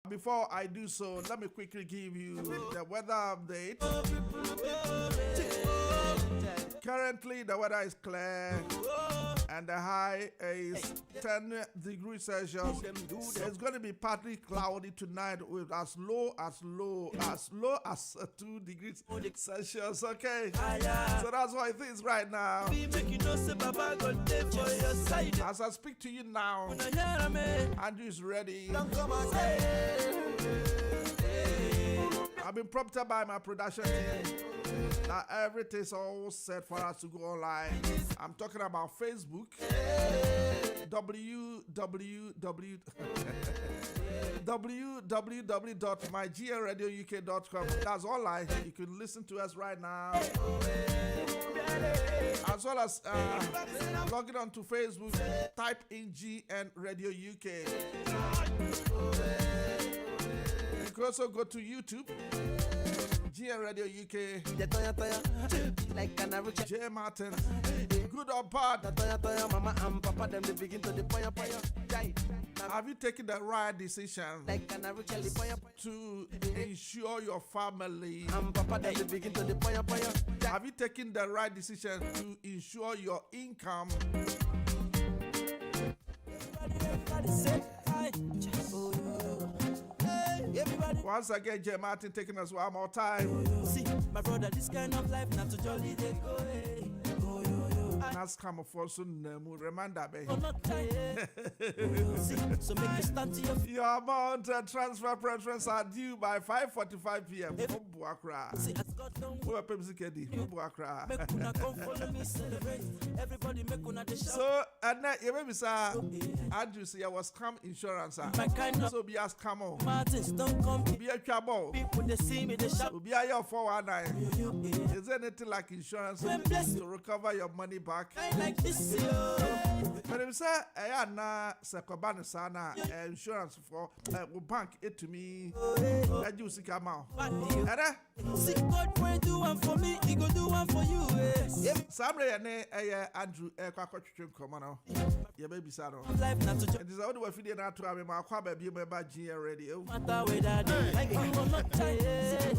Before I do so, let me quickly give you the weather update. Currently, the weather is clear and the high is 10 degrees Celsius. It's going to be partly cloudy tonight with as low as 2 degrees Celsius. Okay, so that's what it is right now. As I speak to you now, Andrew is ready. I've been propped up by my production team. Now everything's all set for us to go online. I'm talking about Facebook, www.mygrradiouk.com. That's online. You can listen to us right now. As well as log on to Facebook, type in GN Radio UK. You can also go to YouTube. GN Radio UK, J Martin, good or bad. Have you taken the right decision to ensure your family? Have you taken the right decision to ensure your income? Once again, J Martin taking us one more time. See, my brother, this kind of life not to jolly they go. That's come for soon. Reminder, baby. So make you stand to your feet. Your amount and transfer preference are due by 5:45 p.m. See, as God don't Make una come follow me celebrate. Everybody make una the shout. So, and then you maybe say, Andrew say I was scam insurance. My kind of So be a scammer. Martins don't come. Be a trouble. People they see me they shout. Be a your 419. Is there anything like insurance to recover your money back? I like this, yo. But if say I na sekobane sana insurance for bank it to me. I do see come out. See God pray do one for me, he go do one for you. Samre ne Andrew kwakotwetwe komo no. Ye baby sa no. Life not to jolly. It is all the way feeding out to me ma kwa ba bi me ba GN Radio. Matter where that like you will not tired.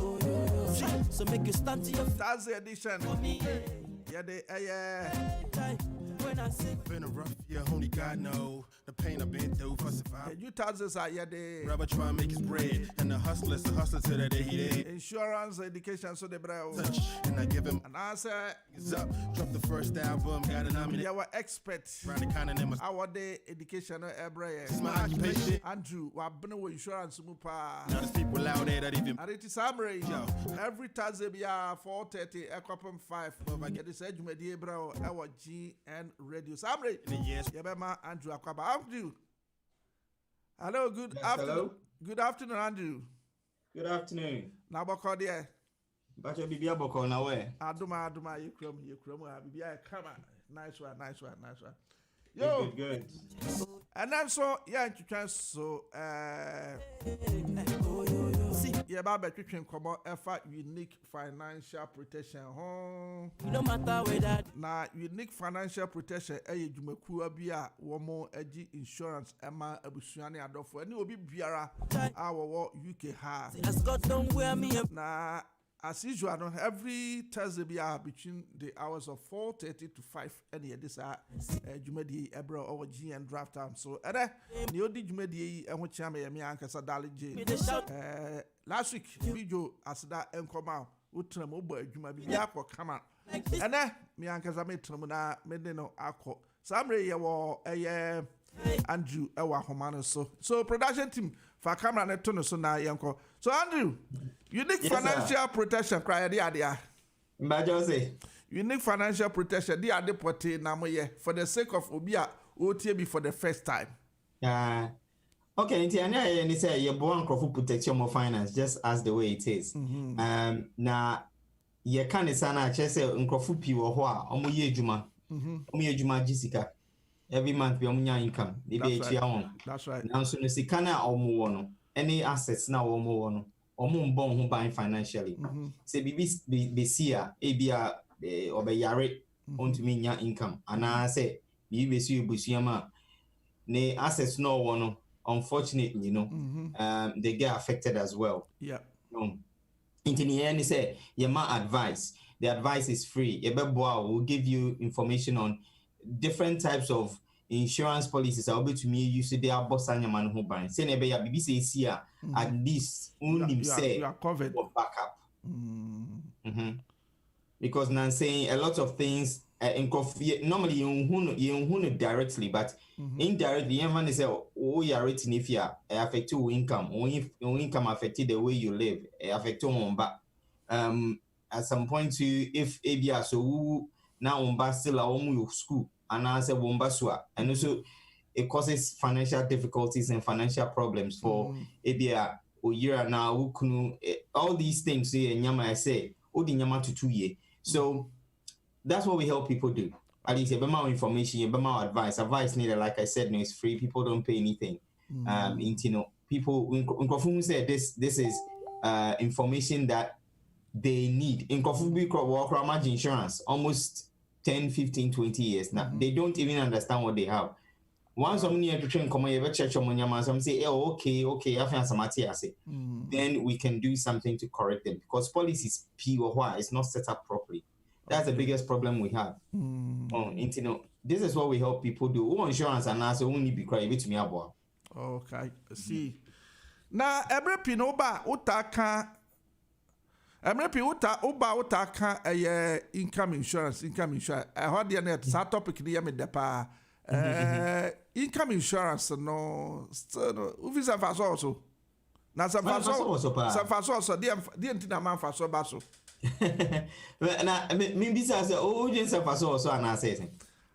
So make you stand to your feet. That's the edition. Yeah, When I sing, Been a rough year, only God know the pain I've been through for survival. you taxes are yeah the Rubber try and make his bread, and the hustler's a hustler till the day he dead. insurance education so the bro. Touch, and I give him And answer is up. Drop the first album, got an nominate. yeah, we expert. Round the continent, my Our day education every my occupation. Andrew, we have been with insurance mupa. Now there's people out there that even And it is summary. Yo. Every Thursday be 4:30, Equipum 5. But I get this edge with the bro, our GN Radio summary. in the years. Yabema Andrew Akwaba. Andrew. Hello, good Yes, afternoon. hello. Good afternoon, Andrew. Good afternoon. Now, Bokode. Bacho Bibia Boko na where? Aduma, you crum, Bibia, come on. Nice one. Yo, Good. and then so, yeah, you can so, yeah, Baba, you can come out effort unique financial protection. no matter where that. Now, unique financial protection, Jumeku Abia, Womo, Eji Insurance, Emma, Abusuani Adolfo, and you will be Biara, our UK ha. As God don't wear me up. Now, as usual, no, every Thursday be between the hours of 4:30 to 5. Any this Jumedi Ebro or GN draft time. So, the odi Jumedi and which I'm a Ankasa Dali Me they shout. last week, video as that encoma, Utram Uber Jumabi Yako come out. Like this. And then, me Ankasa Metramuna, Medeno Ako. Samre Yawo, a Andrew Ewa Homano. So, production team for camera and tunnel so now, Yanko. So, Andrew, unique Yes, financial protection, cry the idea. Mbajo say. Unique financial protection, the idea for the sake of Obia, OTB for the first time. Okay, and say you're born crop protection more finance just as the way it is. Na ye can sana chese nkrofu pi wo ho a omo ye adwuma. Omo ye adwuma Jessica. Every month be omo nya income. They be etua won. That's right. Now so no sika na omo wo no. Any assets na omo wo no. Omo mbon ho ban financially. Say bibi be see a bia obeyare ontumi nya income. Ana say bibi be see ebusuama ne assets no wo no. unfortunately, they get affected as well. Yeah. In the end, say advice. The advice is free. Will give you information on different types of insurance policies. I'll be to me use the boss and your man who buy. Say never ya BBC here at least only say you are covered for backup. Because now saying a lot of things normally you directly, but indirectly everyone say oh you are rating if you affect your income or if your income affected the way you live affect your but at some point if ABR so now on still your school and I say Wombasua and also it causes financial difficulties and financial problems for ABR or year now all these things say nyama I say odi nyama to 2 years. So that's what we help people do. At least a bit more information, a bit more advice. Advice needed, like I said, no, it's free. People don't pay anything. People when said this is information that they need. In Kofubi insurance, almost 10, 15, 20 years now. They don't even understand what they have. Once someone here to train come here, church some say, oh, okay, I find some say. Then we can do something to correct them because policies POY is not set up properly. That's the biggest problem we have. This is what we help people do. Who insurance and I say only be cry to me about. Okay, see. Now every pinoba utaka income insurance. I heard the net that topic the me depa income insurance no uvisa faso also. Na sa faso also the ntina man faso baso. Na me bisa say just faso also and I say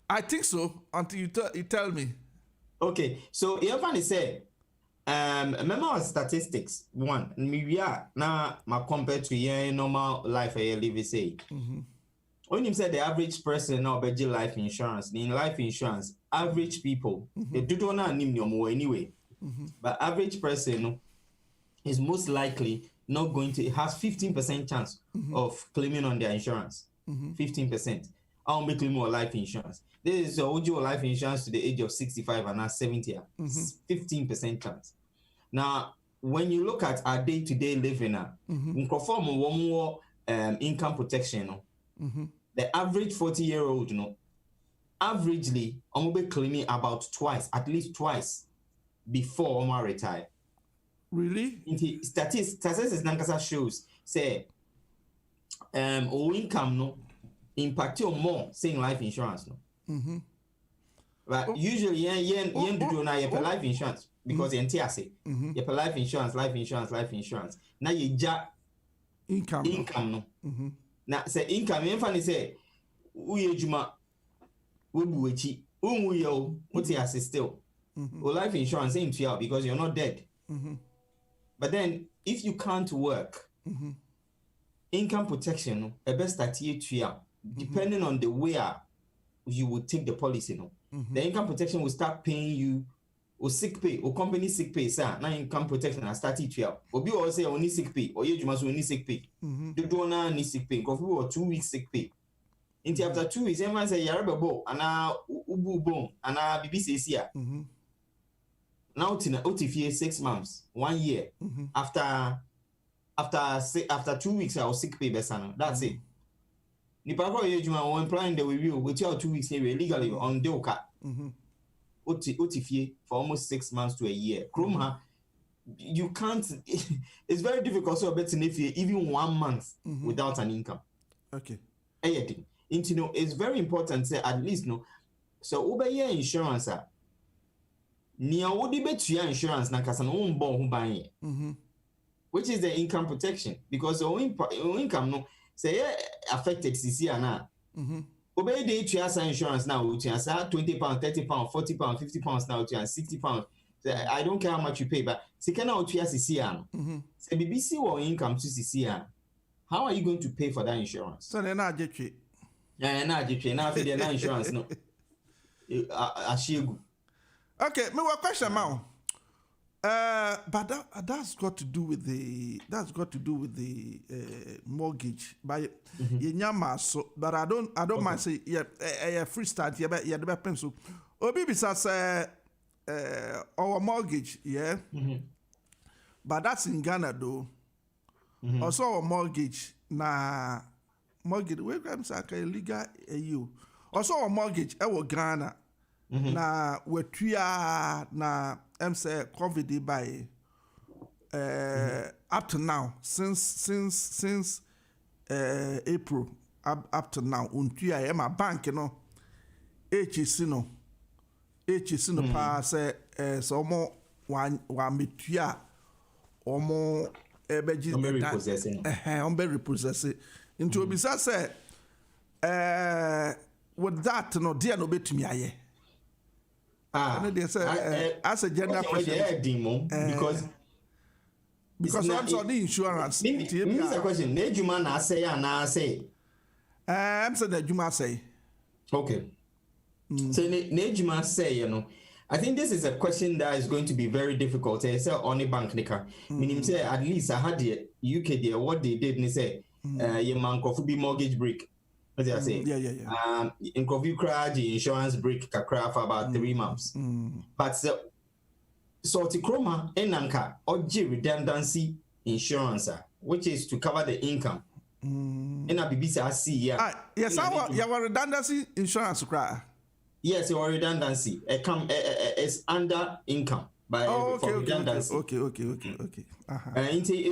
I think so until you tell me. Okay, so you have say remember statistics one we are now compared to your normal life I live say. When you say the average person now budget life insurance, in life insurance, average people, they do not name no more anyway. But average person is most likely not going to has 15% chance of claiming on their insurance. 15%. I'll make claim more life insurance. This is your life insurance to the age of 65 and now 70. 15% chance. Now, when you look at our day-to-day living, we perform one more income protection. The average 40-year-old, averagely, I'm be claiming about at least twice before I'm retire. Really? Statistics Nankasa shows say income impact you more saying life insurance But usually yen do na your life insurance because yen say your life insurance. Now you income no. Now say income yen fan say uye juma we buechi unwu what you still. Life insurance ain't you because you're not dead. But then if you can't work, income protection a best start year depending on the way you will take the policy. The income protection will start paying you or sick pay or company sick pay. Sir, now income protection has started to Obi or say only sick pay or you must only sick pay. The donor need sick pay. Because we were 2 weeks sick pay. Until after 2 weeks, everyone say Yarabo and now Ubu Bon and now BBC here. Now OTFA 6 months, 1 year. After 2 weeks, I was sick pay besano. That's it. Nipa ko ye juma when employing the review with your 2 weeks legally on Deoka. OTFA for almost 6 months to a year. Krumha, you can't. It's very difficult to bet if you even 1 month without an income. Okay. It's very important say at least So over your insurance Nia wodi bet your insurance na kasa no mbo ho ban which is the income protection because your income say affected CC ana obey the TRS insurance now which is £20, £30, £40, £50 now to £60. I don't care how much you pay but say can now TRS CC ana say BBC or income to CC ana how are you going to pay for that insurance so na jetwe na for the insurance no ashiegu. Okay, me one question now. But that's got to do with the mortgage. But but I don't mind say free start. Yeah, the pencil. Obi bisa say our mortgage, yeah. But that's in Ghana though. Also our mortgage na mortgage we grab saka illegal you. Also our mortgage Ghana na wetua na say COVID by up to now since April up to now untua my bank no HC no pa say so mo wa metua omo ebeji repossessing into obisa say with that no dear no betumi aye and they say as a general question because I'm on the insurance this is a question nejuma na say na say I'm saying nejuma say okay so nejuma say you know I think this is a question that is going to be very difficult. I say on the bank nika. Meaning say at least I had the UK there what they did ni say your man could be mortgage break. What did I say? Yeah. In coffee crash the insurance break kakra for about 3 months. But so the chroma enanka oji redundancy insurance which is to cover the income. In a BBC see yes, our redundancy insurance cry. Yes, your redundancy. It's under income by redundancy. Okay.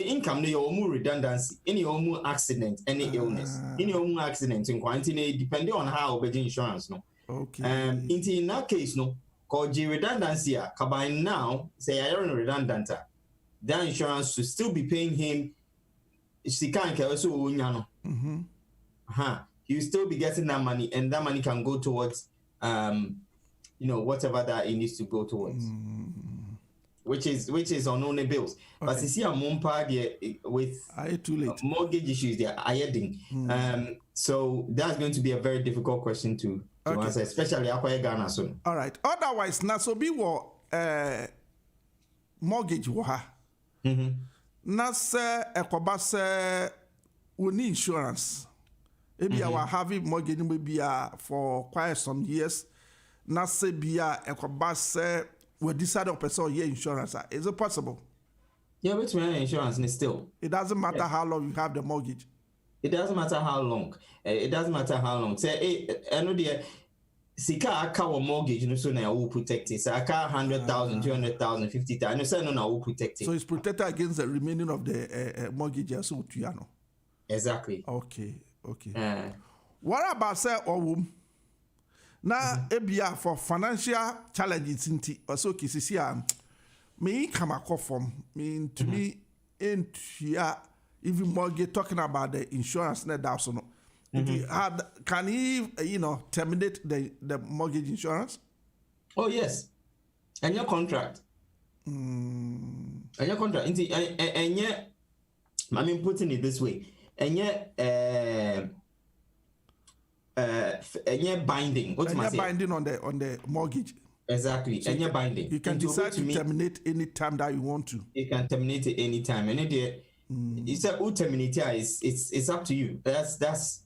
Income your own redundancy, any own accident, any illness, any own accident in quarantine, depending on how the insurance no. Okay. In that case no, called the redundancy. Combine now, say I am redundant. That insurance should still be paying him. She can't also unyano. You still be getting that money, and that money can go towards. Whatever that it needs to go towards, which is on only bills. Okay. But you see, a mumpa with mortgage issues, they are adding. So that's going to be a very difficult question to answer, especially after Ghana soon. All right. Otherwise, na so be mortgage waha. Na se ekoba se we need insurance. Maybe I will have mortgage maybe for quite some years. Na say bia ekobase we decide on person year insurance. Is it possible? Yeah, which my insurance is still. It doesn't matter how long you have the mortgage. It doesn't matter how long. Say, I know the sika aka mortgage no so na will protect it. So aka 100,000, 200,000, 50,000. I know say no na will protect it. So it's protected against the remaining of the mortgage so you know. Exactly. Okay. What about say or na ebia for financial challenges inti also kisisi me come from me to me into even mortgage talking about the insurance net that so no can he terminate the mortgage insurance? Oh yes, and your contract inti and yet I mean putting it this way and yet binding. What's my binding on the mortgage? Exactly. So and you're binding. You can decide to terminate any time that you want to. You can terminate it any time. And it's a terminate. It's up to you. That's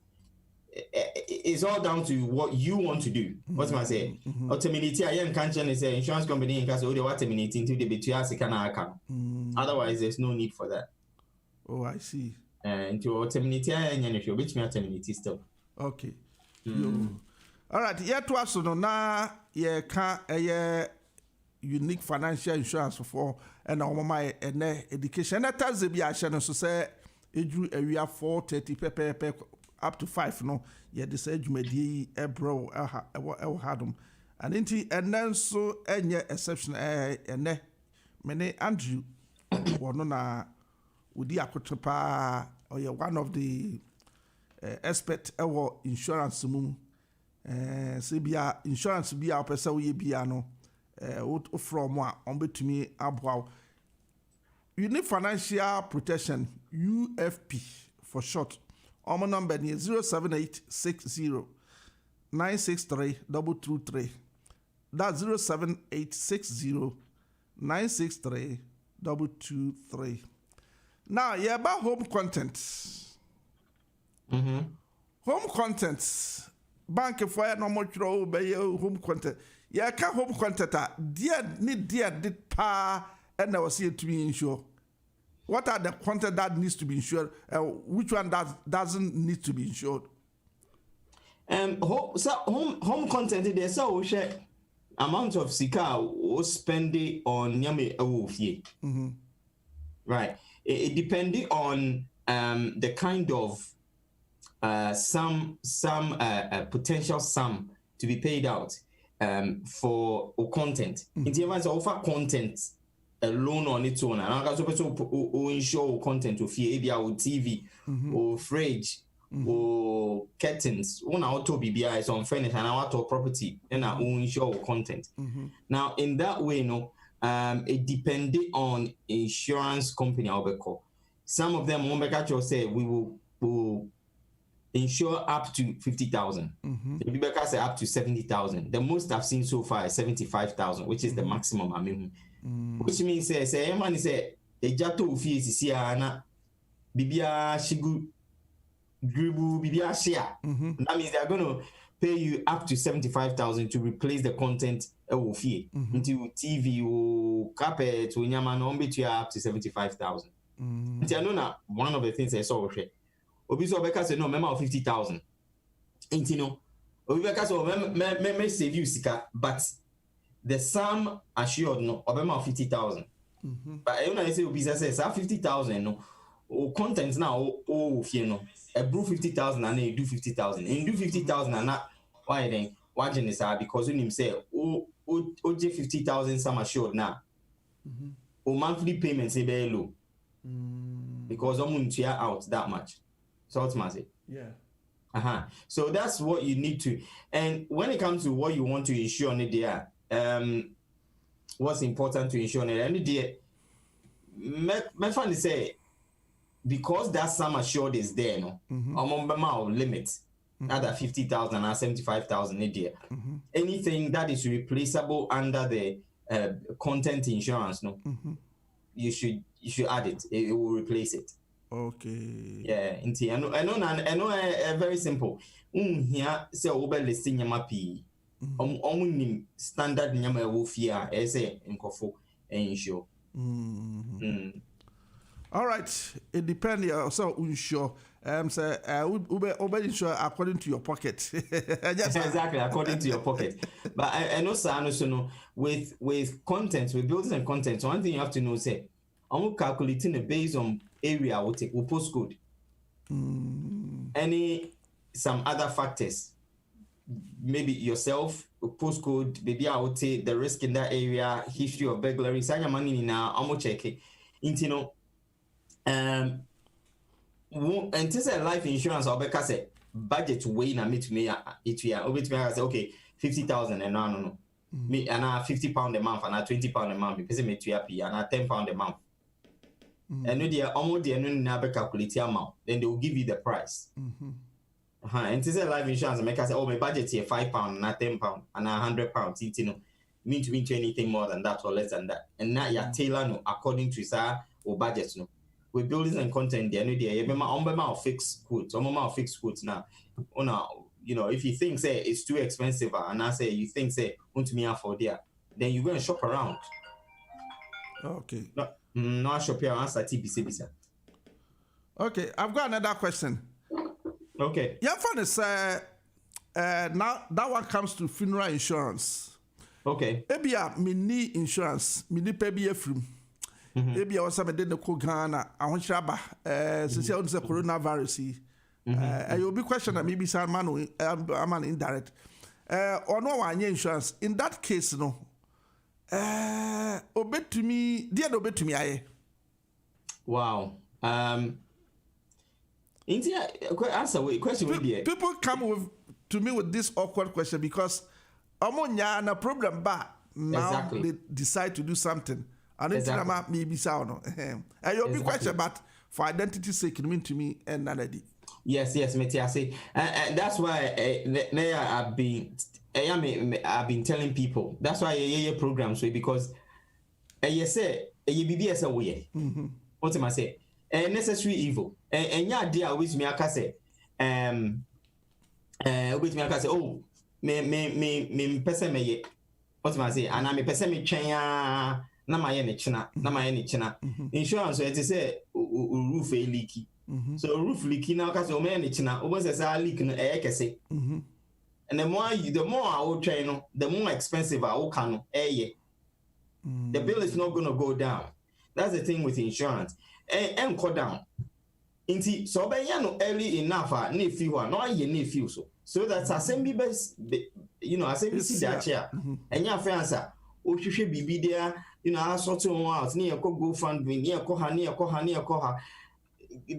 it's all down to what you want to do. What's my say? Or terminate. I am can't say insurance company in case they want terminating to the between otherwise there's no need for that. Oh, I see. And to terminate and if you which me terminate still. Okay. All right, to us no na ye can unique financial insurance for and my education. And that's the be so say edu area 430 per up to 5 no ye this edumedi ebro hadum and inti and then so enye exception ene mene Andrew wono na udi akotopa or one of the expert our insurance mum say bia insurance bia opesa we bia no from a on betumi aboa unique financial protection UFP for short our number is 07860 963 223 that's 07860 963 223 now yeah about home contents. Home contents. Bank for no much be home content. Yeah, can home content dear did pa and I was here to be insured. What are the content that needs to be insured? Which one doesn't need to be insured? Home content there's so share amount of sika or spend it on nyame awofie. Right. It depending on the kind of some potential sum to be paid out for content. In the event of offer content alone on its own, and I also insure content of ABI or TV or fridge or curtains. One auto BBI is on furniture and auto property, and I insure content. Now, in that way, it depended on insurance company. Some of them, Mombeka say, we will insure up to 50,000. The Bibeka say up to 70,000. The most I've seen so far is 75,000, which is the maximum. I mean, which means say man say a jato fee is na bibia shigu gribu bibia share. That means they're going to pay you up to 75,000 to replace the content fee into TV or carpet or nyama no be up to 75,000. I know now one of the things I saw here. Obiso Beka say no, member of 50,000. And you know, Obibeka say me save you sika, but the sum assured no, member of 50,000. But I say Obisa says 50,000 no, or content now you know, I brew 50,000 and then do 50,000. And do 50,000 and not why then watching this because when him say OJ 50,000 sum assured now. Or monthly payments say very low. Because I'm going to out that much. So it's massive. Yeah. So that's what you need to. And when it comes to what you want to insure on it there, what's important to insure on it, and the my friend say because that sum assured is there, no, on limit either 50,000 or 75,000 a year. Anything that is replaceable under the content insurance, no, you should add it. It will replace it. Okay. Yeah, I know very simple. Here say over listing yama P. Standard nyama wofia say nkofo insure. All right. It depends also insure. Say ube insure according to your pocket. Exactly, according to your pocket. But I know so with content, with buildings and content, one thing you have to know say I'm calculating it based on area will take postcode. Some other factors, maybe yourself, postcode, maybe I would take the risk in that area, history of burglary. Sanya money now, I'm check it. You know, and this is life insurance. I'll be say budget way na meet me it we are. I say okay, 50,000 and no. Me and £50 a month and £20 a month because me to happy and £10 a month. And no dear, almost the never calculate the amount. Then they will give you the price. And this is life insurance. Make us say, oh, my budget here £5, not £10, and £100. You know, mean to anything more than that or less than that. And now you're tailor no according to sa or budget no. With buildings and content, there no dear. You remember fixed quotes. Fixed quotes now. Oh no, you know, if you think say it's too expensive, and I say you think say want me afford there, then you go and shop around. Okay. No shop here answer TBC. Okay, I've got another question. Okay. Your phone is now that one comes to funeral insurance. Okay. Ebia me need insurance, me need pay be from. Ebia was some did the Ghana, I want shaba since on the coronavirus. You'll be questioned maybe some man I'm an indirect. Or no one insurance. In that case, no. Obey to me, dear obey to me, I. Wow. Answer question with you. People come to me with this awkward question because amonya na problem ba now exactly. They decide to do something. And then exactly. Maybe sound no. You'll be question, but for identity's sake, it mean to me and none. Yes, Meti, I say, and that's why I've been telling people. That's why I programs because you say BBS away. What am I say? A necessary evil. And yeah, dear, with me, I can say, with me, I can say, oh, me, person, me, What I say, and I'm a person me train na my any china, na my any china. Insurance, it is a roof a leaky. So roof leaky now, because your man china, almost as I leak in the air, say. And the more I will train, the more expensive I will can the bill is not going to go down. That's the thing with insurance. And go down. Inti so be no early enough na feel no aye na feel so that assembly best assembly see that chair enya fansa o hwehwe bibi dia sort one out na go fund me na ha.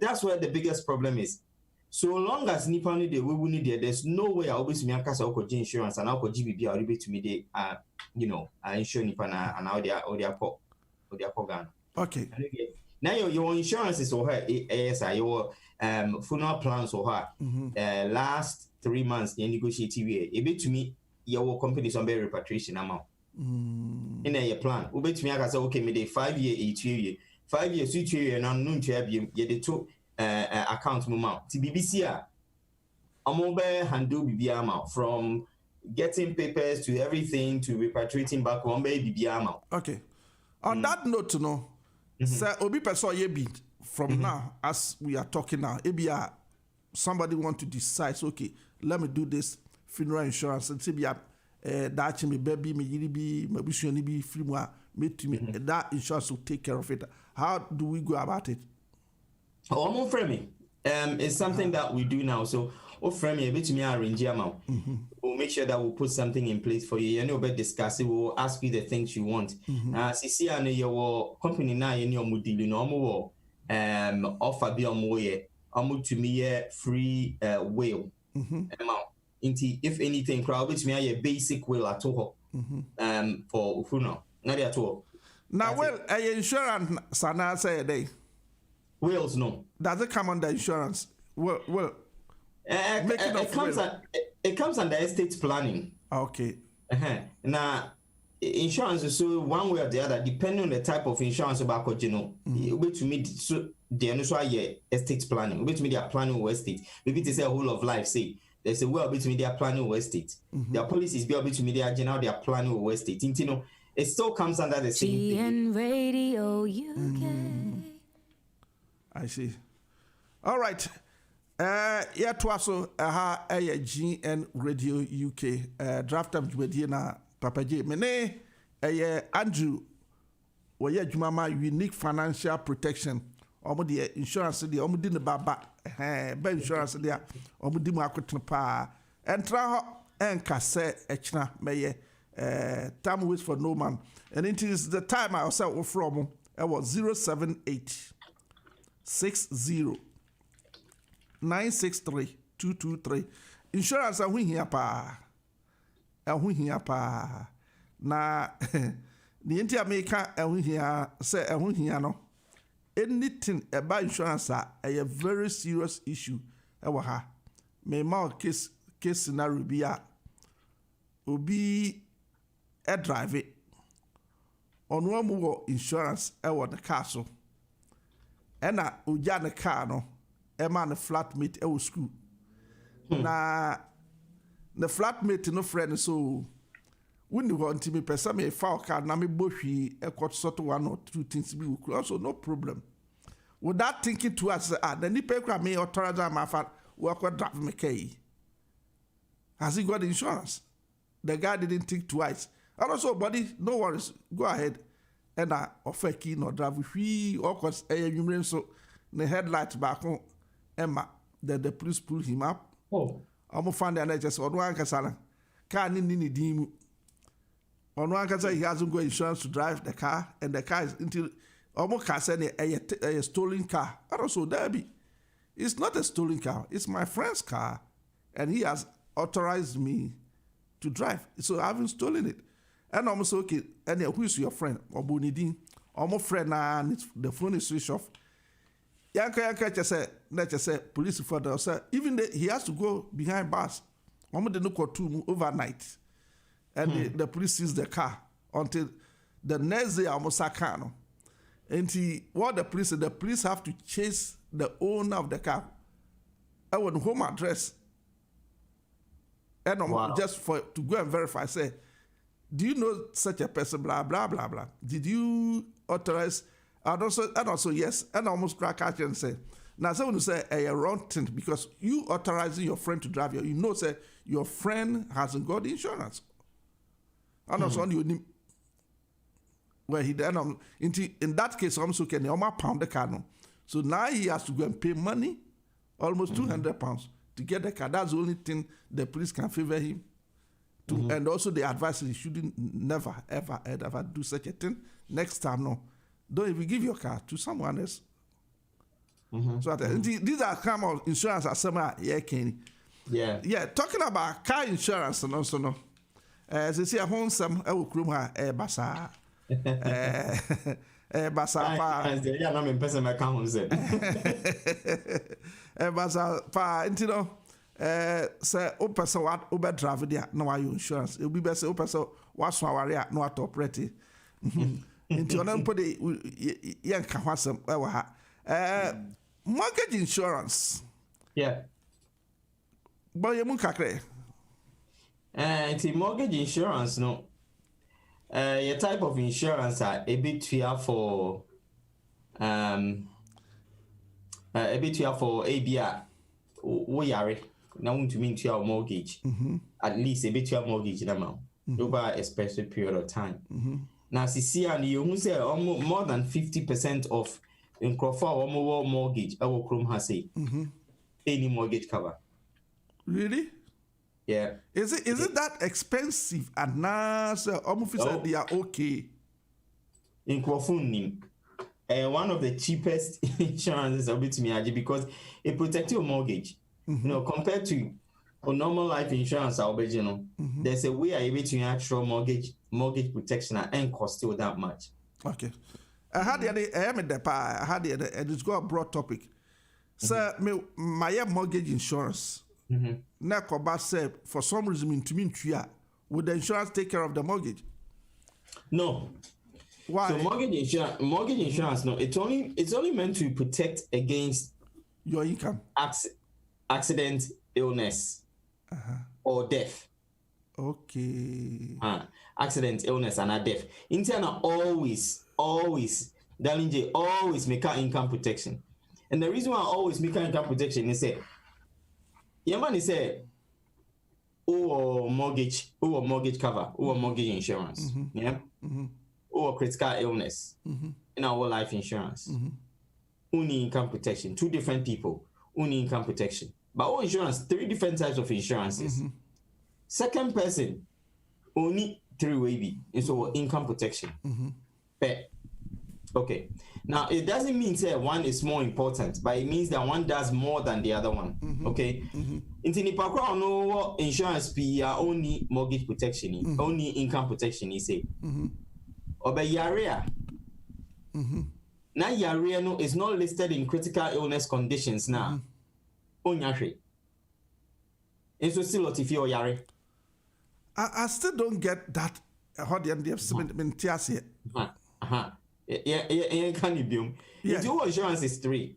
That's where the biggest problem is. So long as nipa no dey we need there, there's no way I always me akasa o insurance and I go GBB or be to me dey insure nipa na and how they are Ghana. Okay. Now your insurance is or your funeral plans or her last 3 months they negotiate a bit to me your company some repatriation amount in a plan ube to me I say okay me dey 5 year 8 year 5 years 2 year na no to have you the two account amount to BBC amobe handle BB amount from getting papers to everything to repatriating back one baby BB amount. Okay, on that note sir obi person ye be from now as we are talking now ebia somebody want to decide okay let me do this funeral insurance and say bia that me baby me yiri bi mabusuani bi free mu a me that insurance will take care of it. How do we go about it? Almost framing it's something that we do now. So framing a bit to me arrange amount. We'll make sure that we'll put something in place for you. About discuss it. We'll ask you the things you want. See, I know your company now. You know, deal normal offer be on more to me free will amount. If anything, crowd which me a basic will at all. For funeral, not at all. Now, well, insurance sana say a day. Wills no. Does it come under insurance? Well. It comes under estate planning. Okay. Now, insurance is so one way or the other, depending on the type of insurance about to me so the initial estate planning. Which mean they are planning with estate. Maybe they say a whole of life. Say there's a way between they are planning with estate. Their policies be between they are general they are planning with estate. It still comes under the same thing. Radio UK. I see. All right. Yeah, twaso GN Radio UK. Draft time jwedi na Papa J. Mene Andrew waya jumama unique financial protection. Omo de insurance de omo di ne baba. Ba insurance de omo di mu akotene pa. Entra ho enka se echna meye time waits for no man. And it is the time I was from it was 078 60 963-223. Insurance ahu hia pa. Na the enti America ahu hia say ahu hia no. Anything about insurance a very serious issue ewa ha. Me ma case scenario bi a obi drive it. Ono mu insurance ewa the car so. Ena oja the car no. Man, a flatmate at school. Na the flatmate no friend so when you want to me person me file card na me boshi a quite sort of 1 or 2 things be also no problem. Without thinking to us the nipa kwa me authorize my fat work what drive me key. Has he got insurance? The guy didn't think twice. And also buddy, no worries, go ahead. And I offer key no drive we of course so the headlights back on Emma, then the police pull him up. Oh, I'm find the just on one casana. Car nini dimu. On one casa, he hasn't got insurance to drive the car, and the car is until almost casane a stolen car. And also, Debbie, it's not a stolen car, it's my friend's car, and he has authorized me to drive. So I haven't stolen it. And almost okay, and who is your friend? Or Bonidin, almost friend, and the phone is switched off. Yanka just say police for the sir. Even he has to go behind bars. Almost the no two overnight, and the police sees the car until the next day. Almost a car, and what the police have to chase the owner of the car. I want home address, and just to go and verify. Say do you know such a person? Blah blah blah blah. Did you authorize? And also yes, and almost crack out and say. Now, someone will say a wrong thing because you authorizing your friend to drive you know, say your friend hasn't got insurance. And also, you need where he then in that case, also can pound the car. No? So now he has to go and pay money, almost £200 to get the car. That's the only thing the police can favor him. And also, they advise he shouldn't never, ever do such a thing. Next time, no. Don't even give your car to someone else. So these are kind of insurance as some Kenny. Yeah. Talking about car insurance and also no. As you see, I want some. I will crew her basa. Basa pa. Yeah, I'm in person. I can't say. Basa pa. You know. Say, o person what Uber driver there. No, are you insurance? It will be best. O person what swawari no at operate. Into another put the young kahwasam. Mortgage insurance. Yeah. But you mun kakre. It's mortgage insurance, no. Your type of insurance are a bit fair for ABR. We are now to mean to your mortgage. At least a bit your mortgage amount over a specific period of time. Now, see, and you say almost more than 50% of in Crawford or more mortgage, our Chrome has any mortgage cover. Really? Yeah. Is it that expensive? And now, said they are okay. In Crawford, one of the cheapest insurances of it to me because it protects your mortgage. You know, compared to a normal life insurance, there's a way I able to actual mortgage protection and cost still that much. Okay. I had the and it's got a broad topic. Sir, my mortgage insurance. Now, said for some reason to mean would the insurance take care of the mortgage? No. Why? So mortgage insurance, no, it's only meant to protect against your income, accident, illness, or death. Okay. Accident, illness, and death. Interna always, DARLYN J, always make our income protection. And the reason why I always make our income protection is say, your man is say, mortgage cover, mortgage insurance, or critical illness, in our life insurance. Only income protection, two different people, only income protection. But all insurance, 3 different types of insurances. Second person, only 3 way, and so income protection. Okay. Now it doesn't mean that one is more important, but it means that one does more than the other one. Okay. Into the no insurance be only mortgage protection, only income protection. He say, Obe yarea. Now yarea no is not listed in critical illness conditions now. Onyashe. And so still if you yare. I still don't get that. How the NDF Yeah, can you be? Your insurance is 3.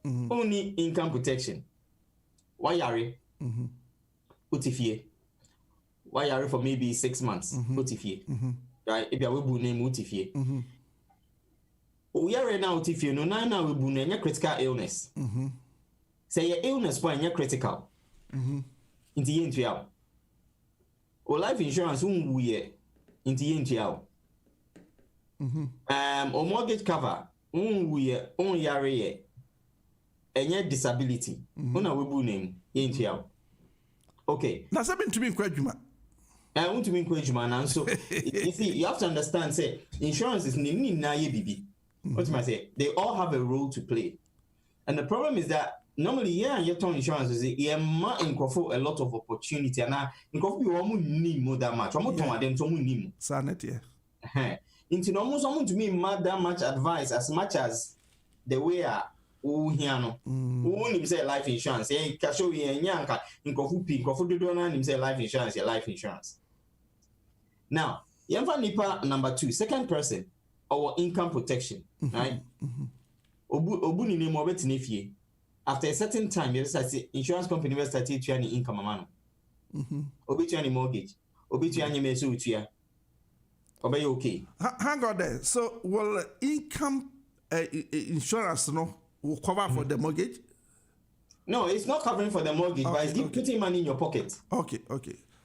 Only income protection. Why yare? Utifie. Why yare for maybe 6 months? Utifie. Right? If you have a name Utifie. We are now Utifie. No, now we have critical illness. Say your illness point you're critical. In the end, or life insurance we in the end. Or mortgage cover we on yare and yet disability. Una we bu name in okay. Now something to me kwajuma. I want to mean kwajuma and so you see you have to understand say insurance is ni na ye bibi. What am I say? They all have a role to play. And the problem is that normally, your town insurance is a lot of opportunity, and now you need more that much. Sanity. Into almost someone to me, that much advice as much as the way who say life insurance. Casho yanka in Kofu do say life insurance, your life insurance. Now, nipa number 2, second person, our income protection, right? Obu ni name obet nifie. After a certain time, you say insurance company will start to any income amount. Obi to any mortgage. obitu anyeme so utua. Obey okay. Hang on there. So, will income insurance will cover for the mortgage? No, it's not covering for the mortgage, but it's putting money in your pocket. Okay.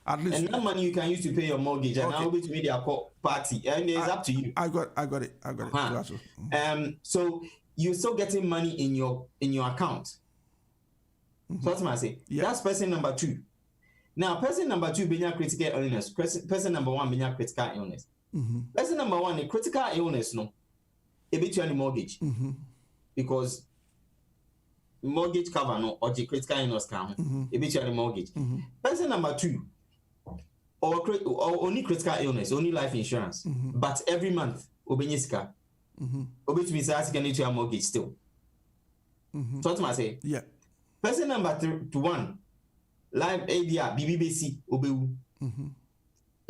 At least, and that money you can use to pay your mortgage, and now to meet their party, and it's up to you. I got it. So you're still getting money in your account. So that's what I say. Yeah. That's person number 2. Now, person number 2 being critical illness. Person number 1 being critical illness. Person number 1, a critical illness, no, a bit you mortgage, because mortgage cover no or the critical illness can a bit you mortgage. Person number 2, or only critical illness, only life insurance, but every month obenyiska, obet me say can to your mortgage still. So what I say? Yeah. Person number 1, life ADR BBBC obewu.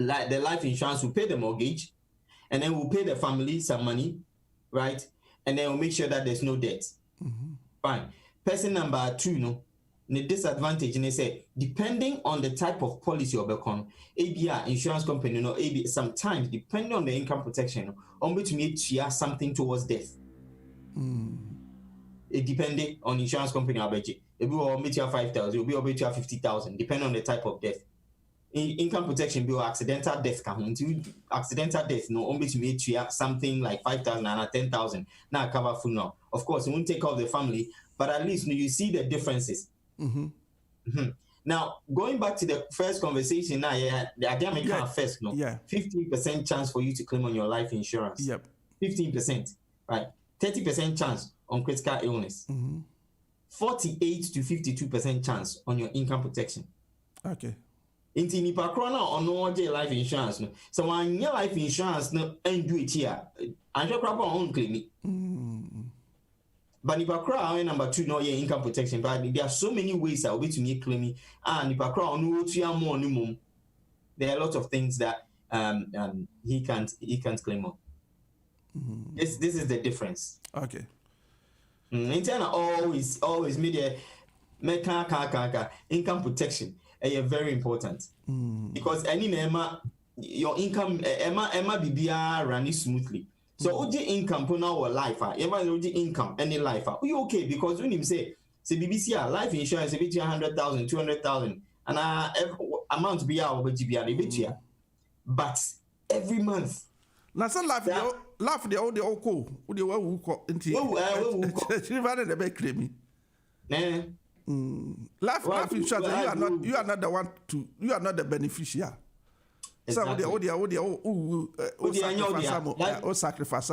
Like the life insurance will pay the mortgage, and then we'll pay the family some money, right? And then we'll make sure that there's no debt. Fine. Person number 2, no, the disadvantage, and they say, depending on the type of policy you're become, ABR insurance company, no, AB sometimes depending on the income protection, on which make something towards death. It depending on insurance company or budget. If we will meet you 5,000, you'll be able to 50,000, depending on the type of death. Income protection bill accidental death can accidental death no only to make something like 5,000 and 10,000 now cover funeral. Of course, it won't take off the family, but at least you see the differences. Now, going back to the first conversation, now the idea first, no, 15% chance for you to claim on your life insurance. 15%, right? 30% chance on critical illness. 48 to 52% chance on your income protection. Okay. Inti nipa kro na ono je life insurance no. So when your life insurance no and do it here, and your crop on claim. But nipa kro number 2 no your income protection, but there are so many ways that will be to make claiming and nipa kro no tua more no mum. There are a lot of things that he can't claim on. This is the difference. Okay. Interna always media income protection. Very important because any your income bibia running smoothly. So OG income for now life OG income any life you okay because when him say BBC life insurance a 100,000 200,000 and amount be our GBR but every month Last laugh the old the oko the one who into the back claim life insurance you are not the one to you are not the beneficiary. Exactly. So sacrifice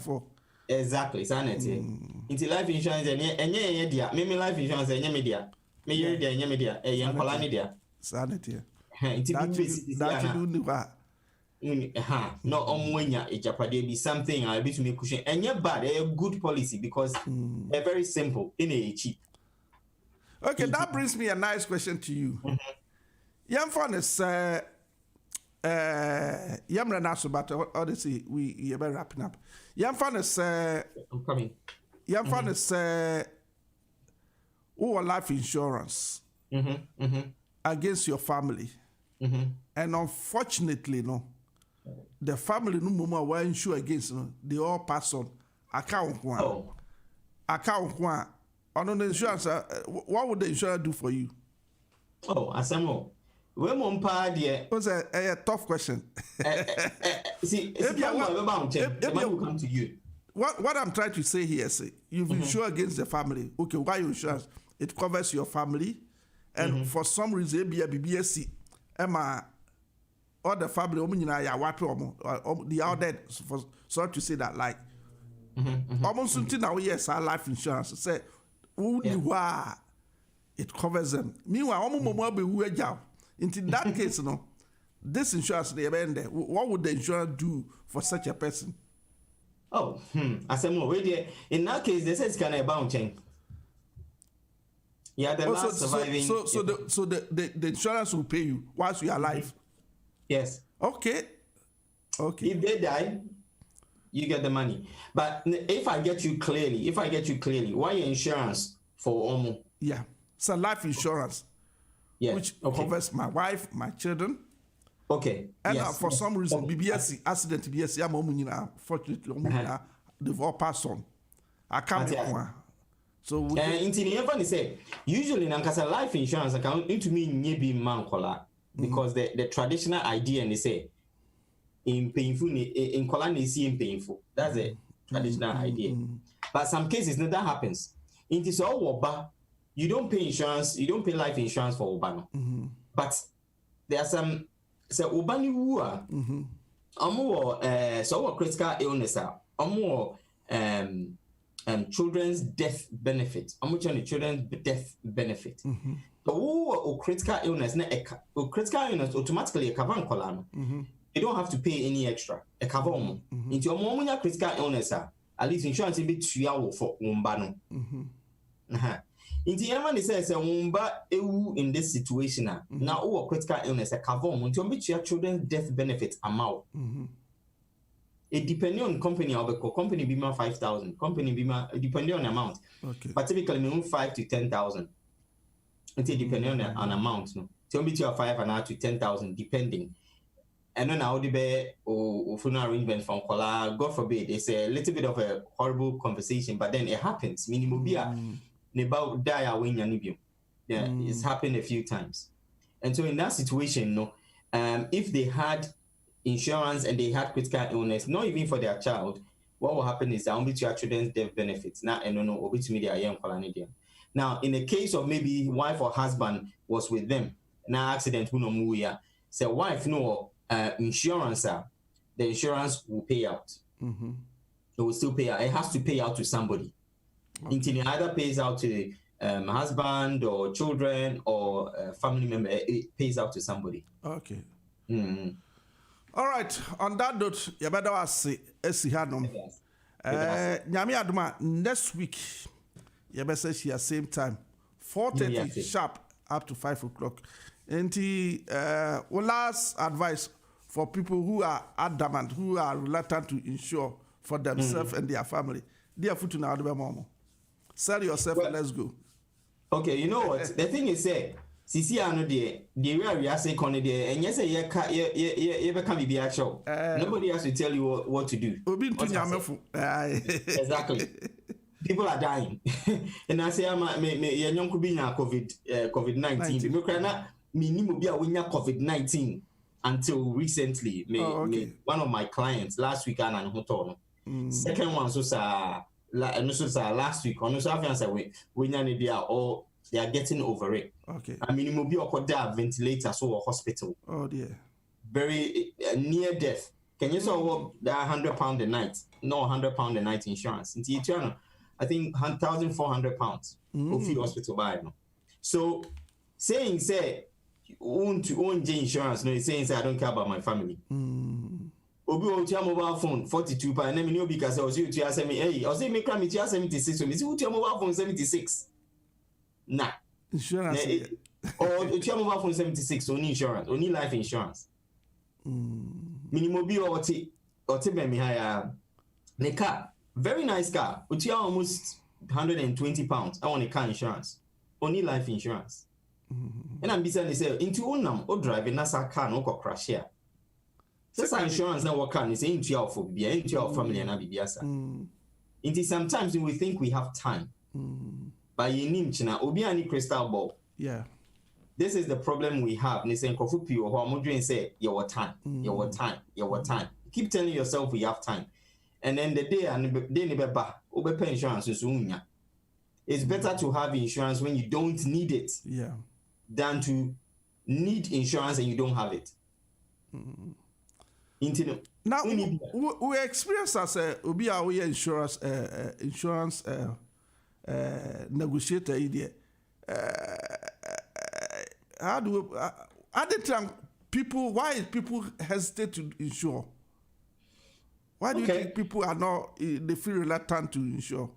for exactly sanity into life insurance and yeah me life insurance and media me media sanity that you do no omwenya ejapade be something I be to make cushion and yeah bad a good policy because they're very simple in a cheap. Okay, that brings me a nice question to you. Young fun is Yamranaso, but honestly, we are wrapping up. Young fun is I'm coming. Young fun is life insurance against your family. And unfortunately, no, the family no more were insured against, no, they all pass on account one. Account one. On the insurance, what would the insurer do for you? Oh, Asamo. When mon pa dear was a tough question. See, the money will come to you. What I'm trying to say here is you've insured against the family. Okay, why you insurance? It covers your family, and for some reason, be a BBSC, Emma, or the family, they are dead. For sorry to say that, like almost until now, yes, our life insurance say. It covers them. Meanwhile, in that case, no, this insurance they end there. What would the insurer do for such a person? Oh, I said more. In that case, they say it's kind of bound chain. Yeah, the last surviving. So the insurance will pay you whilst you are alive. Yes. Okay. If they die, you get the money. But if I get you clearly, why your insurance for Omo? Yeah. So life insurance, which covers my wife, my children, Okay. And yes. for some reason, BBS accident BBS fortunately they've all passed on. I can't be one. So until the everyone say usually nankasa life insurance account into me nyebi man kola because the traditional idea and they say in painful in kola in painful. That's the traditional idea. But some cases that happens. It is all oba. You don't pay insurance, you don't pay life insurance for obano. But there are some ubani wua so critical illness children's death benefit. Children's death benefit. So critical illness automatically a cover colano. You don't have to pay any extra. A cover into your moment critical illness at least insurance will be 3 hours for umbano. Inti everyone says in this situation now critical illness a cover until your children's death benefit amount. It depending on company of a company bima 5,000, company bima depending on amount. Okay. But typically minimum 5 to 10,000. Until depending on an amount, no. So be to 5 and to 10,000 depending. And then I would be funeral arrangement from Kola. God forbid, it's a little bit of a horrible conversation, but then it happens. Minimum about die away in yeah, it's happened a few times. And so in that situation, no, if they had insurance and they had critical illness, not even for their child, what will happen is that only to your children's death benefits. Now, and no, over to me, they are young. Now, in the case of maybe wife or husband was with them, now accident, so wife no insurance, the insurance will pay out. It will still pay out. It has to pay out to somebody. Until it either pays out to husband or children or family member, it pays out to somebody. Okay. All right. On that note, you better say Esihanum. Nyami Aduma next week. You better say same time, 4:30 sharp up to 5 o'clock. And the last advice for people who are adamant, who are reluctant to insure for themselves and their family. Dear foot now, sell yourself and let's go. Okay, you know what? The thing is, Sisi ano the way we are saying there, and yes, you can't be actual. Nobody has to tell you what to do. Exactly. People are dying, and I say, "I'm young could be COVID-19. Minimum be a winner COVID-19 until recently. One of my clients last week and hotel. Second one so last week. On they are getting over it. Okay. I mean, it will be a ventilator, so a hospital. Oh dear. Very near death. Can you saw that £100 a night? No, £100 a night insurance. Into eternal, I think £1,400 of the hospital buy. So saying own insurance, no, saying I don't care about my family. Obi o tia mobile phone 42 pa na me no because I was you to ask me hey I was saying me cram me 76 so me see tia mobile phone 76 nah insurance or tia mobile phone 76 only insurance only life insurance minimum bi o ti be me hire the car very nice car tia almost £120 I want a car insurance only life insurance and I'm busy say into onam o driving na sa car no ko crash here. Since insurance now work on is into your phobia, into your family and abibiasa. It sometimes we think we have time. But you need to obiani crystal ball. Yeah. This is the problem we have. Ni say kofu pi o ho say your time. Keep telling yourself we have time. And then the day ni beba obepe insurance so unya. It's better to have insurance when you don't need it. Yeah. Than to need insurance and you don't have it. Now we experience as we insurance negotiator idea. How do why people hesitate to insure? Why do you think people are not they feel reluctant to insure?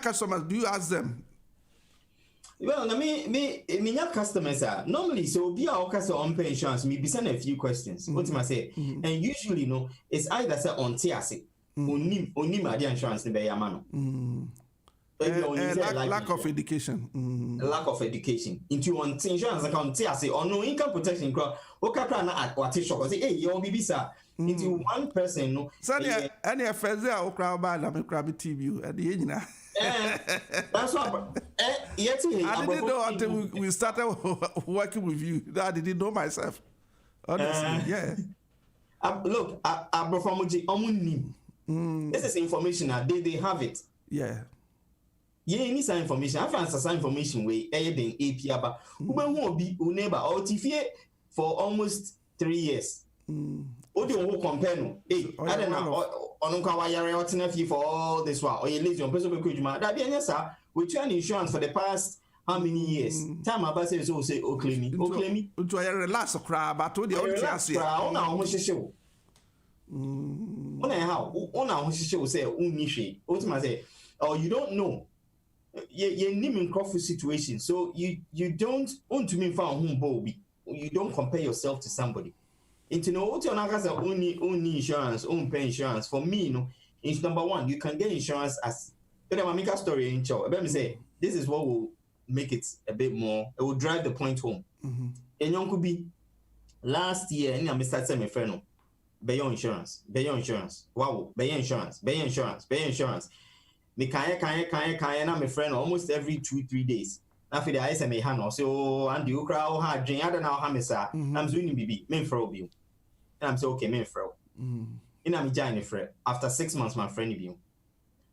Customers, do you ask them? Well, me customers are normally so be our customer on pay insurance. Me be send a few questions. What am I say? And usually, it's either say on tiasi, only my insurance ne be yamano. lack of education. Lack of education. Into one insurance account, say, or no income protection, okakra na what shock. Say, hey, you'll be bisa. Into one person, no. So, any affairs there, okra bad, I'm a crabby TV at the end. That's what. I didn't know until we started working with you that I didn't know myself. Honestly, yeah. Look, this is information. They have it. Yeah. Yeah, need some information. I found some information where then AP about who won't be neighbor or TV for almost 3 years. What do you compare? Hey, I don't know. On for all this while or you lose your personal that be yes, sir. We turn insurance for the past how many years? Time about say so say claim me. To a relax crab, but to the old chassis. On our show. On our show say, ultimately say, oh, you don't know. You're naming Crawford situation, so you don't want to mean found home Bobby. You don't compare yourself to somebody. Into no what you're only insurance, own pay insurance. For me, no, it's number one, you can get insurance as but I make a story in show. Let me say this is what will make it a bit more, it will drive the point home. And young could be last year, and I started my friend. Pay insurance. Wow, pay insurance. Me kaya na my friend almost every 2-3 days. After the ice me hand so and you crowd hard drink. I don't know how me say. I'm doing bibi. Me fro you. And I'm so okay, me fro. In am join friend. After 6 months, my friend you.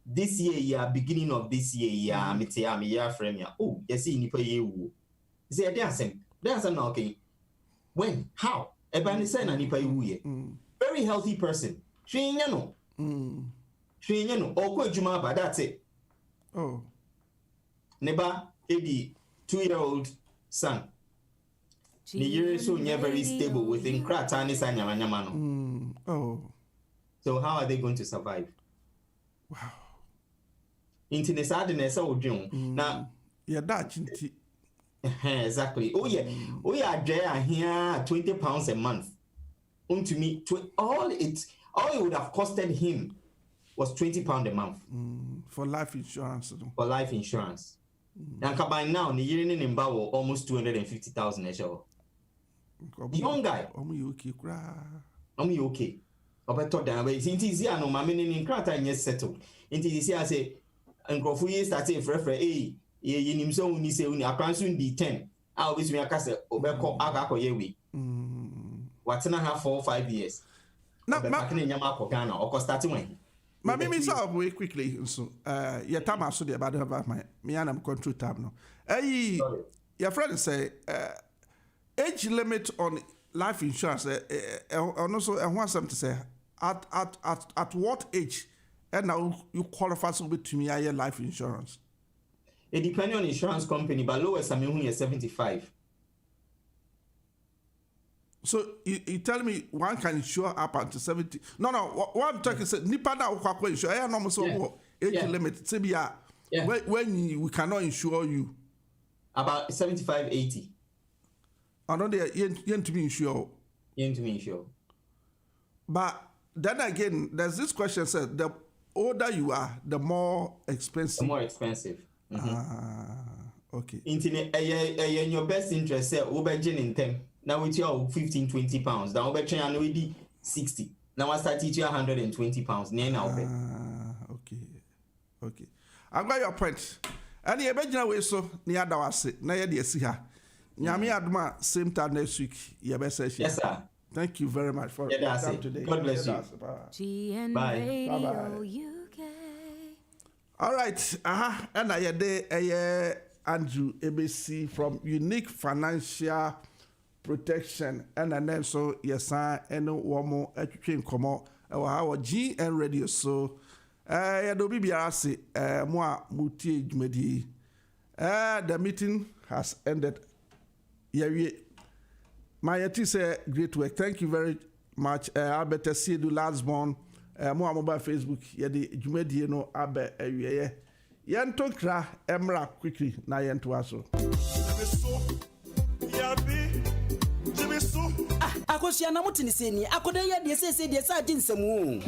This year, beginning of this year, me tia me year friend ya. Oh, you see nipa ye wu. Say there's no okay. When? How? Ebani say na nipa ye wu ye. Very healthy person. She no. Or juma, but that's it. Oh. Neba, the 2-year-old son. The year so near very stable within Kratanis and Yamanyamano. Oh. So how are they going to survive? Wow. Into the sadness of June. Now, yeah, that exactly. Oh yeah, there here £20 a month. To me, all it would have costed him was £20 a month for life insurance. For life insurance. And by now, the year in Mbawo almost 250,000 a show. Young guy. I'm okay. But thought that way. Since he's here, no, my meaning in Krata and yes settled. Into this year, I say, and Crawford years that say, ye him so when you say, I can't soon be 10. I always make a castle over Agako Yewi. What's in a half 4 or 5 years? Not back in Yamako Ghana or starting when. Mammy, me solve way quickly. So, your time I saw the about my me and I'm control tab no. Your friend say, age limit on life insurance. And also, I want something to say. At what age? And now you qualify to me your life insurance. It depends on insurance company, but lowest I mean is 75. So you tell me one can insure up until 70. No. What I'm talking is nipa na ukwa insure. I know so age limit. When we cannot insure you. About 75, 80. I know they you to be insured. But then again, there's this question said the older you are, the more expensive. The more expensive. Okay. In your best interest, say overgen in them. Now with your 15, 20 pounds. Now over train already 60. Now I start teaching you 120 pounds. Okay. I got your point. And you better way so near the was na ye de si ha. Nyame aduma same time next week. You best say. Yes, sir. Thank you very much for your time today. God bless you. Bye. All right. And I had Andrew ABC from Unique Financial Protection and then so yes and one more komo our GN radio so do be biase moi muti djumedi the meeting has ended my yeti say great work, thank you very much. I better see the last born mo mobile Facebook ye de djumedi no abe awie ye ntokra emra quickly na ye nto aso akosua na motini seni akoda ya de sese de sa jinsemu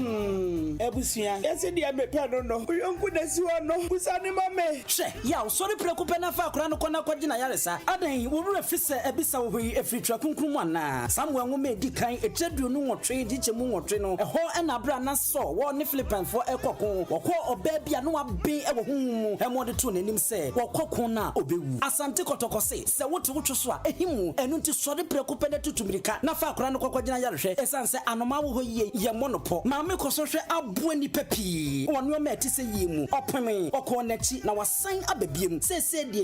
Ebusua ese de abepa no uyonku da si wo no busane mame hwe ya sorry prekupe na fa akora no kona kwagina yaresa adan wo wura fise ebisa wo yi efritwa kunkum ana samwe nwoma edi kan etredu no nwotwe di chemu nwotwe no eho na bra na so wo ne Philippine for ekokon wokọ oba bia no aben ewo humu emode to nanim se wokokon na obewu asante kotokose se woto wotwo so a ehimu enu nti sorry prekupe na tutumirika na fa akora no kwagina yarehwe esanse anoma wo hoye ye monopo maame koso hwe abo ani papi wonu ma eti se yemu opeme okọ nachi na wasan ababiem sese de